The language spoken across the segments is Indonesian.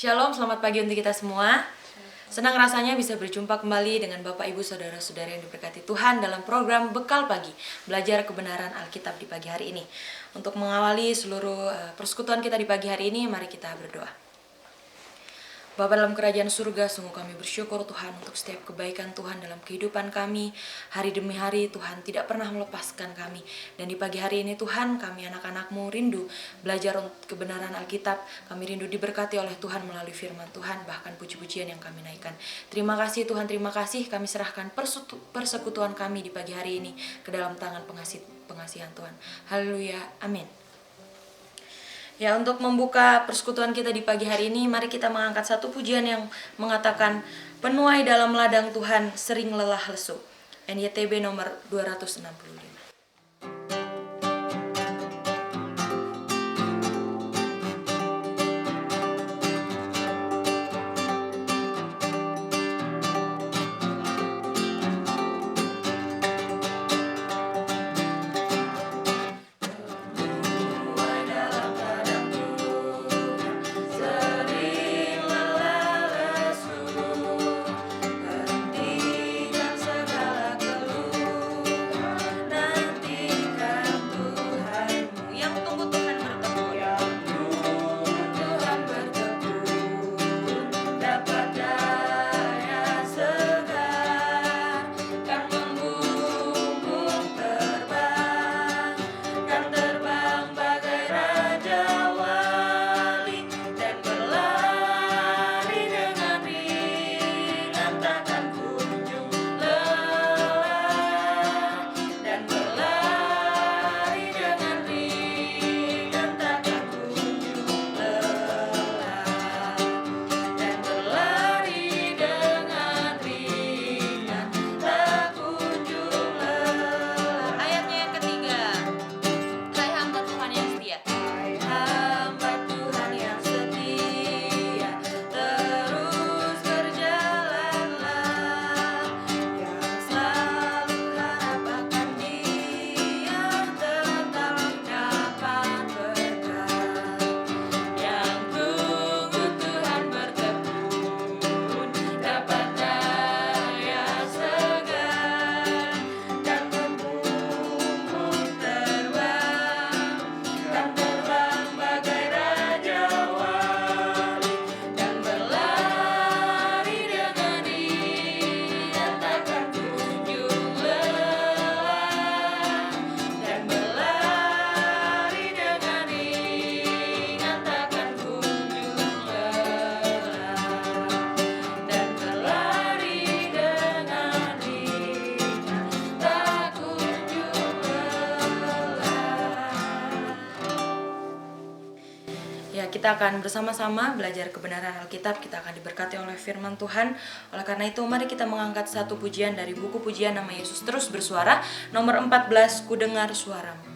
Shalom, selamat pagi untuk kita semua. Senang rasanya bisa berjumpa kembali dengan Bapak Ibu Saudara-saudara yang diberkati Tuhan dalam program Bekal Pagi, belajar kebenaran Alkitab di pagi hari ini. Untuk mengawali seluruh persekutuan kita di pagi hari ini, mari kita berdoa. Bapa dalam kerajaan surga, sungguh kami bersyukur Tuhan untuk setiap kebaikan Tuhan dalam kehidupan kami. Hari demi hari Tuhan tidak pernah melepaskan kami. Dan di pagi hari ini Tuhan, kami anak-anak-Mu rindu belajar kebenaran Alkitab. Kami rindu diberkati oleh Tuhan melalui firman Tuhan, bahkan puji-pujian yang kami naikkan. Terima kasih Tuhan, terima kasih. Kami serahkan persekutuan kami di pagi hari ini ke dalam tangan pengasihan Tuhan. Haleluya, amin. Ya, untuk membuka persekutuan kita di pagi hari ini, mari kita mengangkat satu pujian yang mengatakan, penuai dalam ladang Tuhan sering lelah lesu. NYTB nomor 265. Kita akan bersama-sama belajar kebenaran Alkitab. Kita akan diberkati oleh firman Tuhan. Oleh karena itu, mari kita mengangkat satu pujian dari buku pujian Nama Yesus Terus Bersuara, nomor 14, Ku Dengar Suaramu.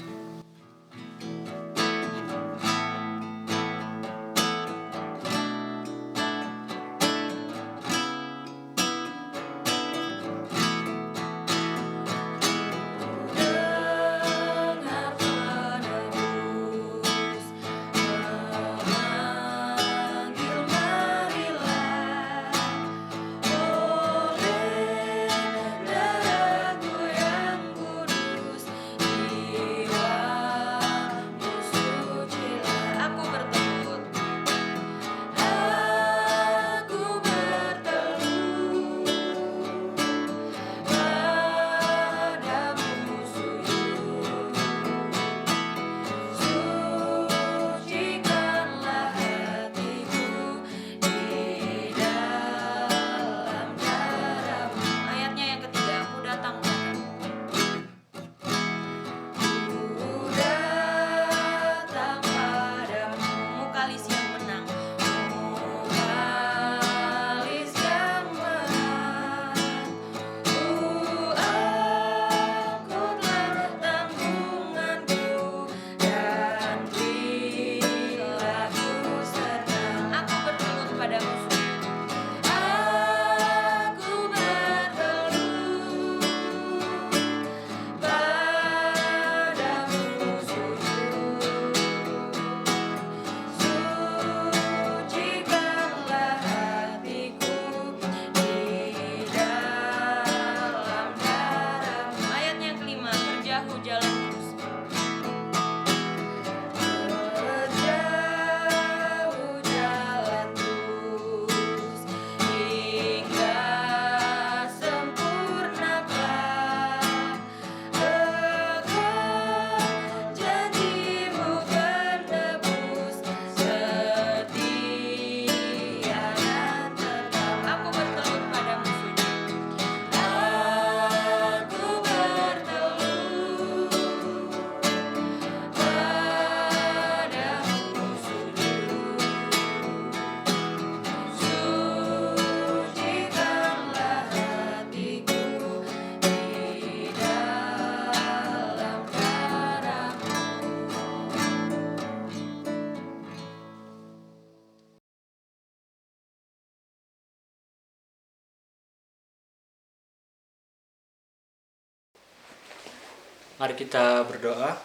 Mari kita berdoa.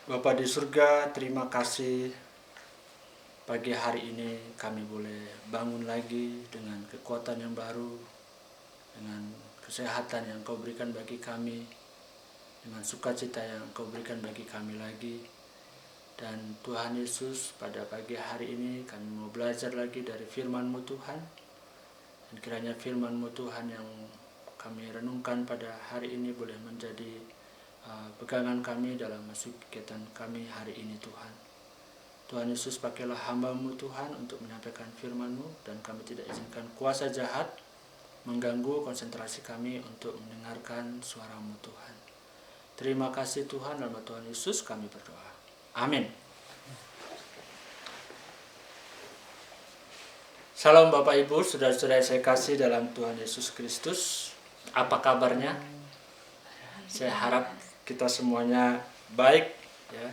Bapa di surga, terima kasih pagi hari ini kami boleh bangun lagi dengan kekuatan yang baru, dengan kesehatan yang Kau berikan bagi kami, dengan sukacita yang Kau berikan bagi kami lagi. Dan Tuhan Yesus, pada pagi hari ini kami mau belajar lagi dari firman-Mu Tuhan. Dan kiranya firman-Mu Tuhan yang kami renungkan pada hari ini boleh menjadi pegangan kami dalam masuk kegiatan kami hari ini Tuhan. Tuhan Yesus, pakailah hamba-Mu Tuhan untuk menyampaikan firman-Mu, dan kami tidak izinkan kuasa jahat mengganggu konsentrasi kami untuk mendengarkan suara-Mu Tuhan. Terima kasih Tuhan, dalam nama Tuhan Yesus kami berdoa. Amin. Salam Bapak Ibu, saudara-saudara saya kasih dalam Tuhan Yesus Kristus. Apa kabarnya? Saya harap kita semuanya baik ya.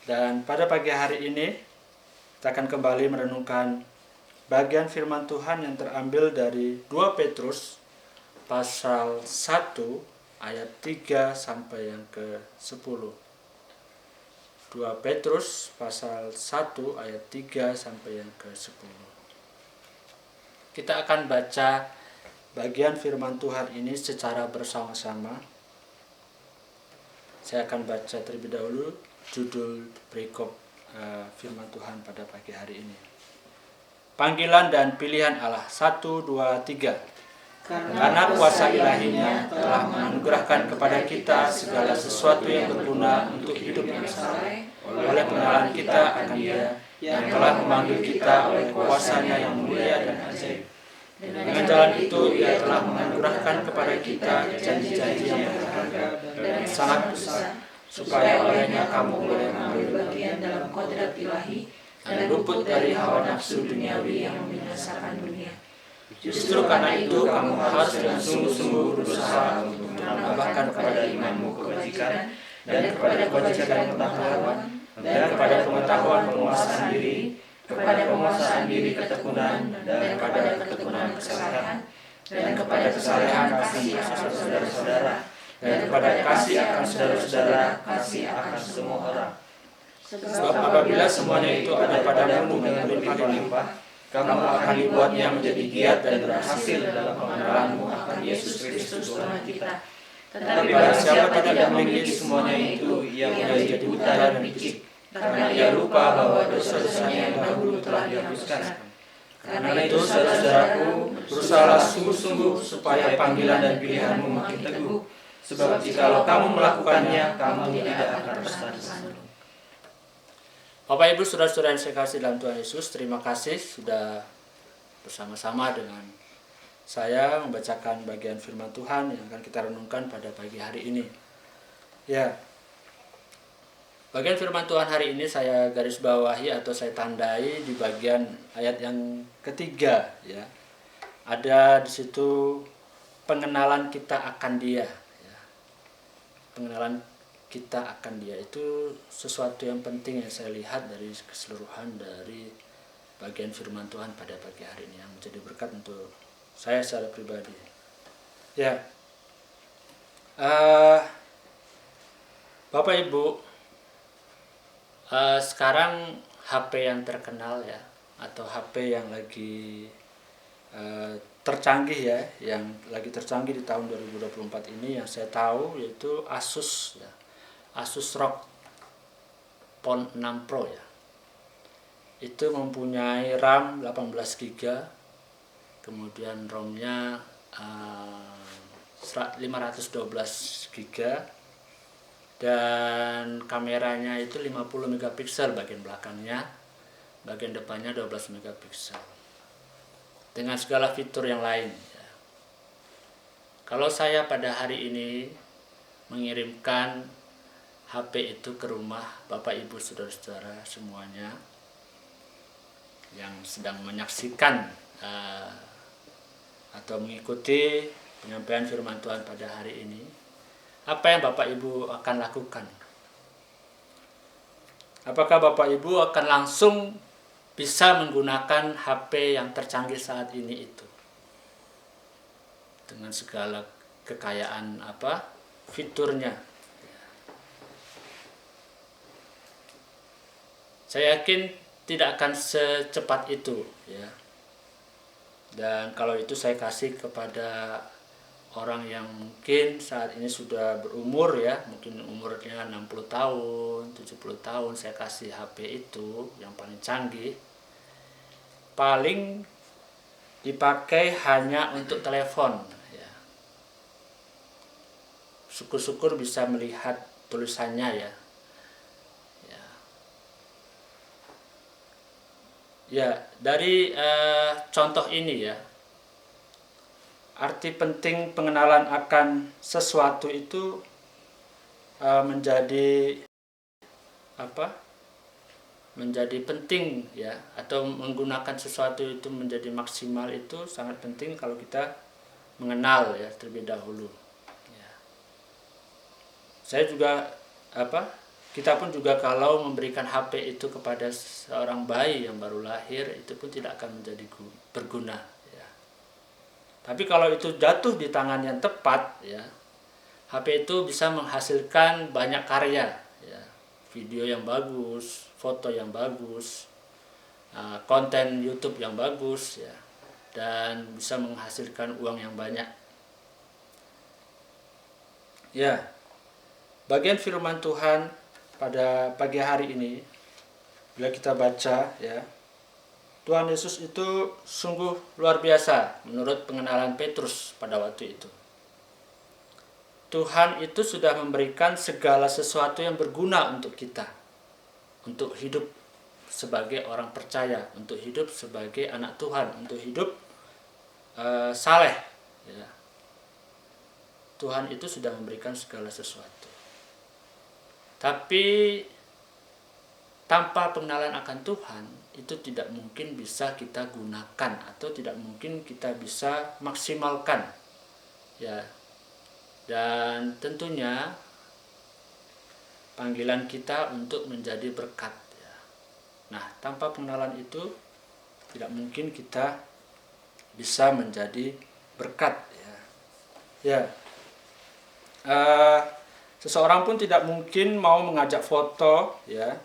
Dan pada pagi hari ini kita akan kembali merenungkan bagian firman Tuhan yang terambil dari 2 Petrus pasal 1 ayat 3 sampai yang ke-10. 2 Petrus pasal 1 ayat 3 sampai yang ke-10. Kita akan baca bagian firman Tuhan ini secara bersama-sama. Saya akan baca terlebih dahulu judul perikop firman Tuhan pada pagi hari ini. Panggilan dan pilihan Allah. 1, 2, 3. Karena kuasa ilahinya telah menganugerahkan kepada kita segala sesuatu yang berguna untuk hidup yang saleh oleh pengenalan kita akan Dia yang telah memanggil kita oleh kuasa-Nya yang mulia dan ajaib. Dengan jalan itu Ia telah menganugerahkan kepada kita janji-janji yang berharga dan sangat besar, supaya olehnya kamu boleh mengambil bagian dalam kodrat ilahi dan luput dari hawa nafsu duniawi yang membinasakan dunia. Justru karena itu kamu harus dengan sungguh-sungguh berusaha untuk menambahkan kepada imanmu kebajikan, dan kepada kebajikan pengetahuan, dan kepada pengetahuan penguasaan diri, kepada penguasaan diri ketekunan, dan kepada ketekunan kesalehan, dan kepada kesalehan kasih akan saudara-saudara, dan kepada kasih akan saudara-saudara kasih akan semua orang. Sebab apabila semuanya itu ada padamu dengan berlimpah-limpah, kamu akan dibuatnya menjadi giat dan berhasil dalam pengenalanmu akan Yesus Kristus Tuhan kita. Tetapi barang siapa tidak memiliki semuanya itu, ia menjadi buta dan picik, karena ia lupa bahwa dosa-dosanya yang dahulu telah dihapuskan. Karena itu, saudara-saudaraku, berusahalah sungguh-sungguh supaya panggilan dan pilihanmu makin teguh. Sebab jikalau kamu melakukannya, kamu tidak akan tersandung. Bapak Ibu, saudara-saudara yang saya kasih dalam Tuhan Yesus, terima kasih sudah bersama-sama dengan saya membacakan bagian firman Tuhan yang akan kita renungkan pada pagi hari ini. Ya, bagian firman Tuhan hari ini saya garis bawahi atau saya tandai di bagian ayat yang ketiga. Ya, ada di situ pengenalan kita akan Dia. Ya. Pengenalan kita akan Dia itu sesuatu yang penting yang saya lihat dari keseluruhan dari bagian firman Tuhan pada pagi hari ini yang menjadi berkat untuk saya secara pribadi. Ya, Bapak Ibu, sekarang HP yang terkenal ya, atau HP yang lagi tercanggih ya, yang lagi tercanggih di tahun 2024 ini yang saya tahu yaitu Asus ya. Asus ROG Phone 6 Pro ya. Itu mempunyai RAM 18 GB, kemudian ROM-nya 512 GB, dan kameranya itu 50 megapiksel bagian belakangnya, bagian depannya 12 megapiksel. Dengan segala fitur yang lain ya. Kalau saya pada hari ini mengirimkan HP itu ke rumah Bapak Ibu saudara-saudara semuanya yang sedang menyaksikan atau mengikuti penyampaian firman Tuhan pada hari ini, apa yang Bapak Ibu akan lakukan? Apakah Bapak Ibu akan langsung bisa menggunakan HP yang tercanggih saat ini itu dengan segala kekayaan fiturnya. Saya yakin tidak akan secepat itu ya. Dan kalau itu saya kasih kepada orang yang mungkin saat ini sudah berumur ya, mungkin umurnya 60 tahun, 70 tahun, saya kasih HP itu yang paling canggih. Paling dipakai hanya untuk telepon ya. Syukur-syukur bisa melihat tulisannya ya. Ya, dari contoh ini ya, arti penting pengenalan akan sesuatu itu menjadi menjadi penting ya, atau menggunakan sesuatu itu menjadi maksimal itu sangat penting kalau kita mengenal ya terlebih dahulu. Ya. Saya juga kita pun juga kalau memberikan HP itu kepada seorang bayi yang baru lahir itu pun tidak akan menjadi berguna ya. Tapi kalau itu jatuh di tangan yang tepat ya, HP itu bisa menghasilkan banyak karya ya. Video yang bagus, foto yang bagus, konten YouTube yang bagus ya, dan bisa menghasilkan uang yang banyak. Ya. Bagian firman Tuhan pada pagi hari ini, bila kita baca ya, Tuhan Yesus itu sungguh luar biasa menurut pengenalan Petrus pada waktu itu. Tuhan itu sudah memberikan segala sesuatu yang berguna untuk kita, untuk hidup sebagai orang percaya, untuk hidup sebagai anak Tuhan, untuk hidup saleh ya. Tuhan itu sudah memberikan segala sesuatu. Tapi tanpa pengenalan akan Tuhan itu tidak mungkin bisa kita gunakan atau tidak mungkin kita bisa maksimalkan ya. Dan tentunya panggilan kita untuk menjadi berkat ya. Nah, tanpa pengenalan itu tidak mungkin kita bisa menjadi berkat ya. Ya. Seseorang pun tidak mungkin mau mengajak foto ya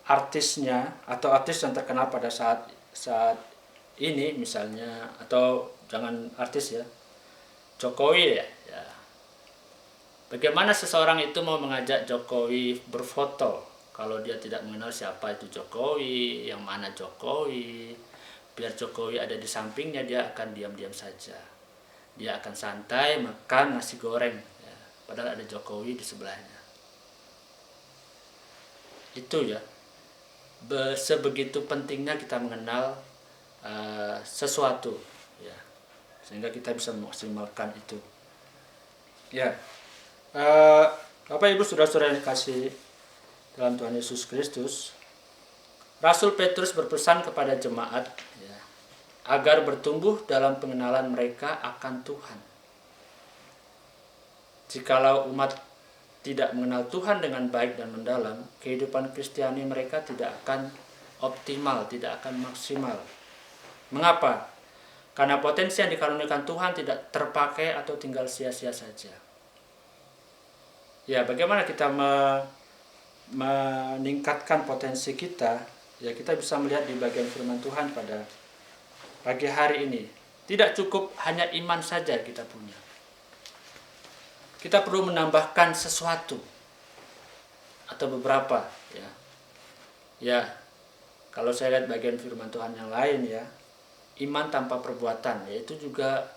artisnya atau artis yang terkenal pada saat ini misalnya, atau jangan artis ya, Jokowi ya. Bagaimana seseorang itu mau mengajak Jokowi berfoto kalau dia tidak mengenal siapa itu Jokowi, yang mana Jokowi? Biar Jokowi ada di sampingnya, dia akan diam-diam saja. Dia akan santai makan nasi goreng. Padahal ada Jokowi di sebelahnya. Itu ya, sebegitu pentingnya kita mengenal sesuatu ya, sehingga kita bisa memaksimalkan itu ya. Bapak Ibu saudara-saudara yang dikasihi dalam Tuhan Yesus Kristus, Rasul Petrus berpesan kepada jemaat ya, agar bertumbuh dalam pengenalan mereka akan Tuhan. Jikalau umat tidak mengenal Tuhan dengan baik dan mendalam, kehidupan Kristiani mereka tidak akan optimal, tidak akan maksimal. Mengapa? Karena potensi yang dikaruniakan Tuhan tidak terpakai atau tinggal sia-sia saja. Ya, bagaimana kita meningkatkan potensi kita? Ya, kita bisa melihat di bagian firman Tuhan pada pagi hari ini. Tidak cukup hanya iman saja kita punya. Kita perlu menambahkan sesuatu atau beberapa ya. Ya, kalau saya lihat bagian firman Tuhan yang lain ya, iman tanpa perbuatan, yaitu juga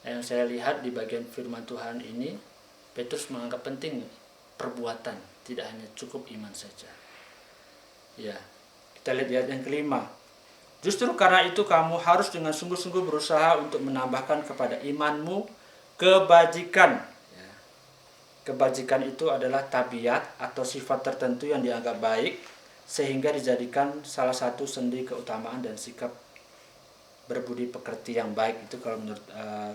yang saya lihat di bagian firman Tuhan ini, Petrus menganggap penting perbuatan, tidak hanya cukup iman saja. Ya, kita lihat ayat yang kelima. Justru karena itu kamu harus dengan sungguh-sungguh berusaha untuk menambahkan kepada imanmu kebajikan. Kebajikan itu adalah tabiat atau sifat tertentu yang dianggap baik sehingga dijadikan salah satu sendi keutamaan dan sikap berbudi pekerti yang baik. Itu kalau menurut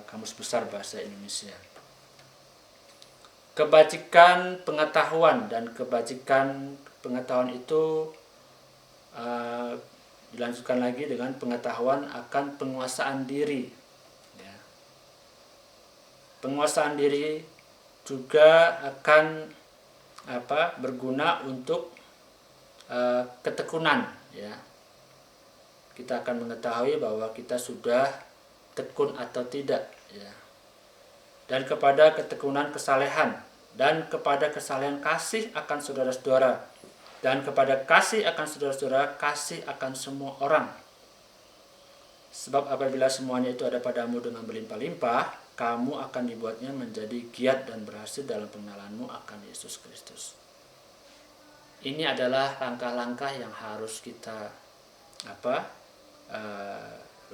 Kamus Besar Bahasa Indonesia. Kebajikan pengetahuan, dan kebajikan pengetahuan itu dilanjutkan lagi dengan pengetahuan akan penguasaan diri. penguasaan diri juga akan berguna untuk ketekunan, ya. Kita akan mengetahui bahwa kita sudah tekun atau tidak, ya. Dan kepada ketekunan kesalehan, dan kepada kesalehan kasih akan saudara-saudara, dan kepada kasih akan saudara-saudara, kasih akan semua orang. Sebab apabila semuanya itu ada padamu dengan berlimpah-limpah, kamu akan dibuatnya menjadi giat dan berhasil dalam pengenalanmu akan Yesus Kristus. Ini adalah langkah-langkah yang harus kita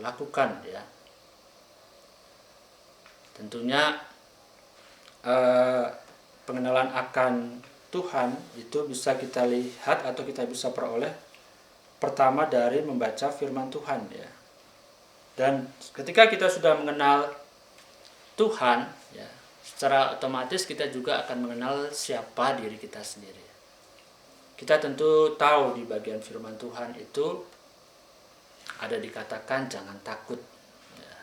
lakukan, ya. Tentunya pengenalan akan Tuhan itu bisa kita lihat atau kita bisa peroleh pertama dari membaca firman Tuhan, ya. Dan ketika kita sudah mengenal Tuhan, ya, secara otomatis kita juga akan mengenal siapa diri kita sendiri. Kita tentu tahu di bagian firman Tuhan itu ada dikatakan jangan takut. Ya.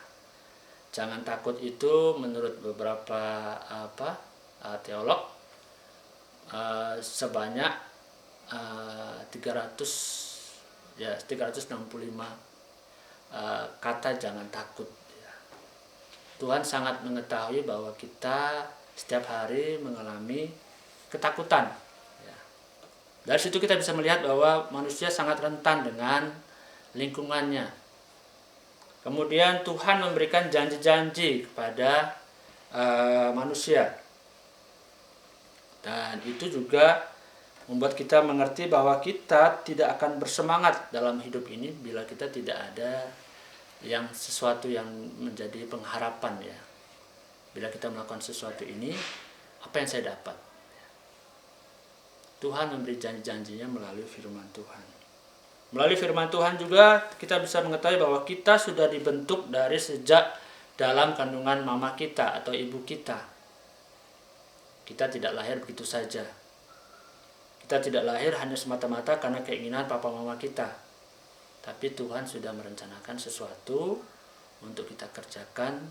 Jangan takut itu menurut beberapa teolog sebanyak 365 kata jangan takut. Tuhan sangat mengetahui bahwa kita setiap hari mengalami ketakutan. Dari situ kita bisa melihat bahwa manusia sangat rentan dengan lingkungannya. Kemudian Tuhan memberikan janji-janji kepada manusia. Dan itu juga membuat kita mengerti bahwa kita tidak akan bersemangat dalam hidup ini bila kita tidak ada sesuatu yang menjadi pengharapan, ya. Bila kita melakukan sesuatu ini, apa yang saya dapat? Tuhan memberi janji-janjinya melalui firman Tuhan. Melalui firman Tuhan juga kita bisa mengetahui bahwa kita sudah dibentuk dari sejak dalam kandungan mama kita atau ibu kita. Kita tidak lahir begitu saja. Kita tidak lahir hanya semata-mata karena keinginan papa mama kita. Tapi Tuhan sudah merencanakan sesuatu untuk kita kerjakan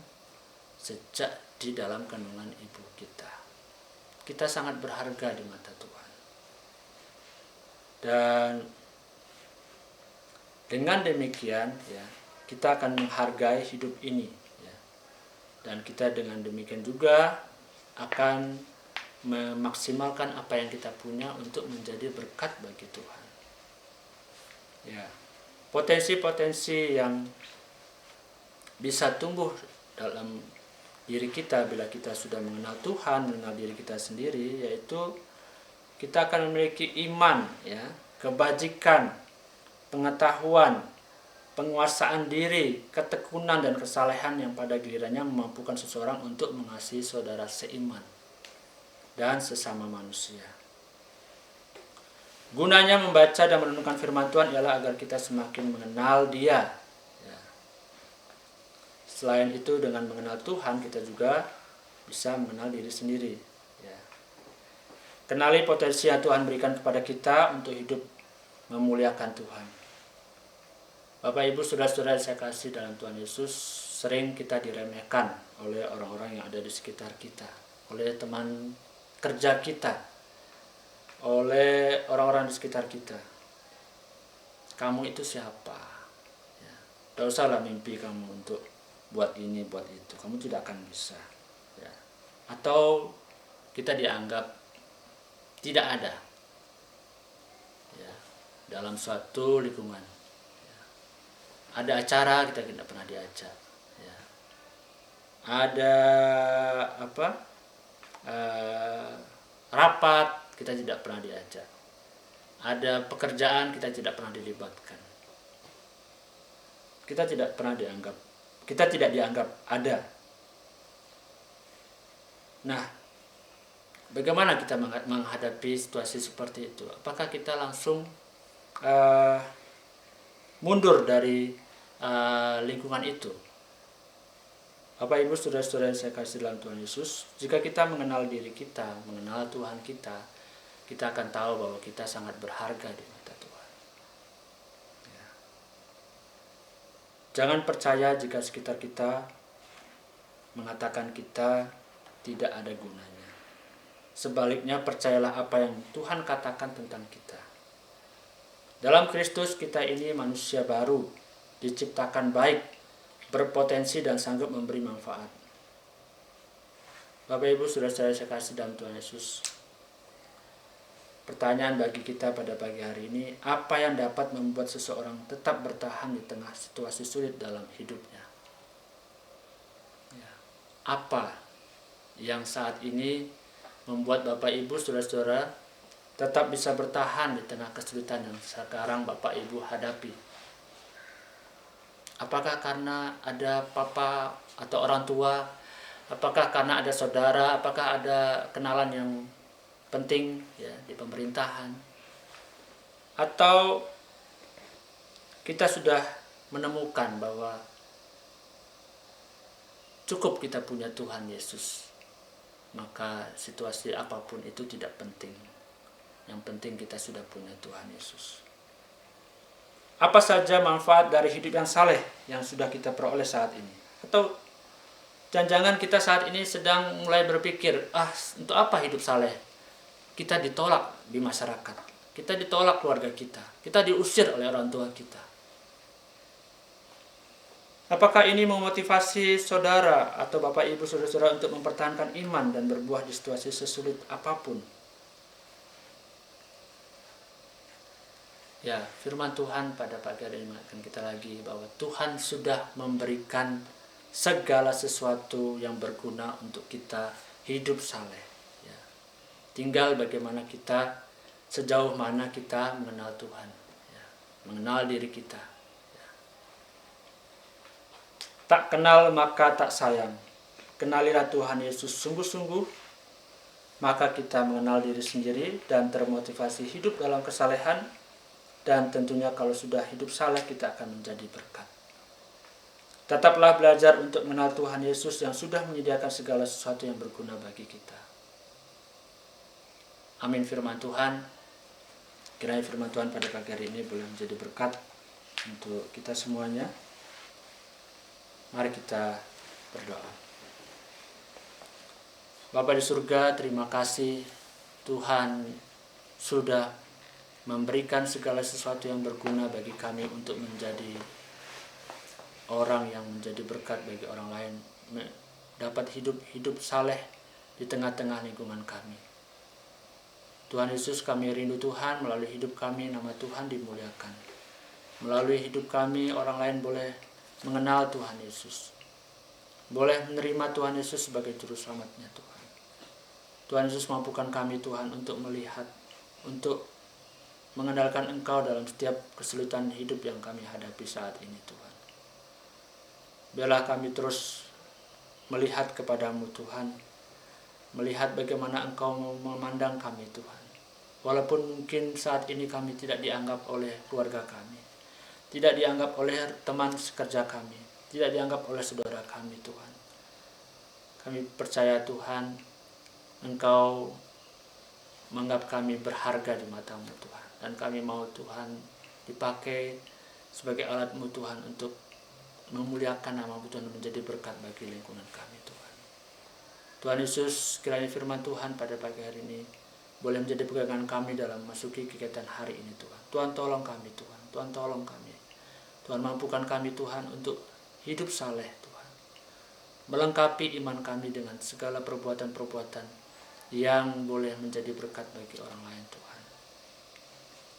sejak di dalam kandungan ibu kita. Kita sangat berharga di mata Tuhan. Dan dengan demikian, ya, kita akan menghargai hidup ini, ya. Dan kita dengan demikian juga akan memaksimalkan apa yang kita punya untuk menjadi berkat bagi Tuhan. Ya. Potensi-potensi yang bisa tumbuh dalam diri kita bila kita sudah mengenal Tuhan, mengenal diri kita sendiri, yaitu kita akan memiliki iman, ya, kebajikan, pengetahuan, penguasaan diri, ketekunan dan kesalehan yang pada gilirannya memampukan seseorang untuk mengasihi saudara seiman dan sesama manusia. Gunanya membaca dan merenungkan firman Tuhan ialah agar kita semakin mengenal Dia. Ya. Selain itu, dengan mengenal Tuhan, kita juga bisa mengenal diri sendiri. Ya. Kenali potensi yang Tuhan berikan kepada kita untuk hidup memuliakan Tuhan. Bapak, Ibu, saudara-saudara saya kasih dalam Tuhan Yesus, sering kita diremehkan oleh orang-orang yang ada di sekitar kita, oleh teman kerja kita, oleh orang-orang di sekitar kita. Kamu itu siapa? Ya. Tidak usahlah mimpi kamu untuk buat ini, buat itu. Kamu tidak akan bisa. Ya. Atau kita dianggap tidak ada, ya, dalam suatu lingkungan. Ya. Ada acara kita tidak pernah diajak. Ya. Ada rapat kita tidak pernah diajak. Ada pekerjaan kita tidak pernah dilibatkan. Kita tidak dianggap ada. Nah, bagaimana kita menghadapi situasi seperti itu? Apakah kita langsung mundur dari lingkungan itu? Bapak, Ibu, saudara-saudara yang saya kasih dalam Tuhan Yesus, jika kita mengenal diri kita, mengenal Tuhan kita akan tahu bahwa kita sangat berharga di mata Tuhan. Ya. Jangan percaya jika sekitar kita mengatakan kita tidak ada gunanya. Sebaliknya percayalah apa yang Tuhan katakan tentang kita. Dalam Kristus kita ini manusia baru, diciptakan baik, berpotensi dan sanggup memberi manfaat. Bapak Ibu saudara-saudara saya kasih dalam Tuhan Yesus, pertanyaan bagi kita pada pagi hari ini, apa yang dapat membuat seseorang tetap bertahan di tengah situasi sulit dalam hidupnya? Apa yang saat ini membuat Bapak Ibu saudara-saudara tetap bisa bertahan di tengah kesulitan yang sekarang Bapak Ibu hadapi? Apakah karena ada papa atau orang tua? Apakah karena ada saudara? Apakah ada kenalan yang penting ya di pemerintahan? Atau kita sudah menemukan bahwa cukup kita punya Tuhan Yesus, maka situasi apapun itu tidak penting. Yang penting kita sudah punya Tuhan Yesus. Apa saja manfaat dari hidup yang saleh yang sudah kita peroleh saat ini? Atau jangan-jangan kita saat ini sedang mulai berpikir, untuk apa hidup saleh? Kita ditolak di masyarakat, kita ditolak keluarga kita diusir oleh orang tua kita. Apakah ini memotivasi saudara atau Bapak Ibu saudara-saudara untuk mempertahankan iman dan berbuah di situasi sesulit apapun? Ya, firman Tuhan pada pagi hari ini mengingatkan kita lagi bahwa Tuhan sudah memberikan segala sesuatu yang berguna untuk kita hidup saleh. Ya. Tinggal bagaimana kita, sejauh mana kita mengenal Tuhan, ya. Mengenal diri kita. Ya. Tak kenal maka tak sayang. Kenalilah Tuhan Yesus sungguh-sungguh, maka kita mengenal diri sendiri dan termotivasi hidup dalam kesalehan. Dan tentunya kalau sudah hidup saleh kita akan menjadi berkat. Tetaplah belajar untuk mengenal Tuhan Yesus yang sudah menyediakan segala sesuatu yang berguna bagi kita. Amin firman Tuhan. Kiranya firman Tuhan pada pagi hari ini boleh menjadi berkat untuk kita semuanya. Mari kita berdoa. Bapa di surga, terima kasih Tuhan sudah memberikan segala sesuatu yang berguna bagi kami untuk menjadi orang yang menjadi berkat bagi orang lain, dapat hidup saleh di tengah-tengah lingkungan kami. Tuhan Yesus, kami rindu Tuhan, melalui hidup kami nama Tuhan dimuliakan. Melalui hidup kami orang lain boleh mengenal Tuhan Yesus, boleh menerima Tuhan Yesus sebagai juru selamatnya Tuhan. Tuhan Yesus mampukan kami Tuhan untuk melihat, untuk mengandalkan Engkau dalam setiap kesulitan hidup yang kami hadapi saat ini Tuhan. Biarlah kami terus melihat kepadamu Tuhan, melihat bagaimana Engkau memandang kami Tuhan. Walaupun mungkin saat ini kami tidak dianggap oleh keluarga kami, tidak dianggap oleh teman sekerja kami, tidak dianggap oleh saudara kami Tuhan. Kami percaya Tuhan, Engkau menganggap kami berharga di mata-Mu Tuhan. Dan kami mau Tuhan dipakai sebagai alat-Mu Tuhan untuk memuliakan nama-Mu Tuhan, menjadi berkat bagi lingkungan kami Tuhan. Tuhan Yesus, kiranya firman Tuhan pada pagi hari ini boleh menjadi pegangan kami dalam memasuki kegiatan hari ini Tuhan. Tuhan tolong kami Tuhan, Tuhan tolong kami. Tuhan mampukan kami Tuhan untuk hidup saleh Tuhan. Melengkapi iman kami dengan segala perbuatan-perbuatan yang boleh menjadi berkat bagi orang lain Tuhan.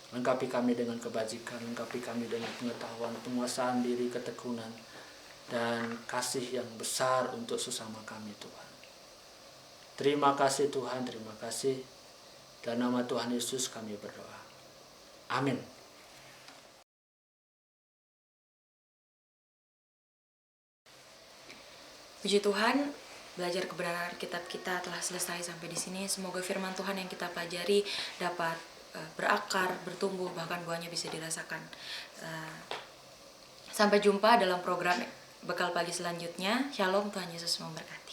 Lengkapi kami dengan kebajikan, lengkapi kami dengan pengetahuan, penguasaan diri, ketekunan, dan kasih yang besar untuk sesama kami Tuhan. Terima kasih Tuhan, terima kasih. Dalam nama Tuhan Yesus kami berdoa. Amin. Puji Tuhan, belajar kebenaran Alkitab kita telah selesai sampai di sini. Semoga firman Tuhan yang kita pelajari dapat berakar, bertumbuh, bahkan buahnya bisa dirasakan. Sampai jumpa dalam program Bekal Pagi selanjutnya. Shalom, Tuhan Yesus memberkati.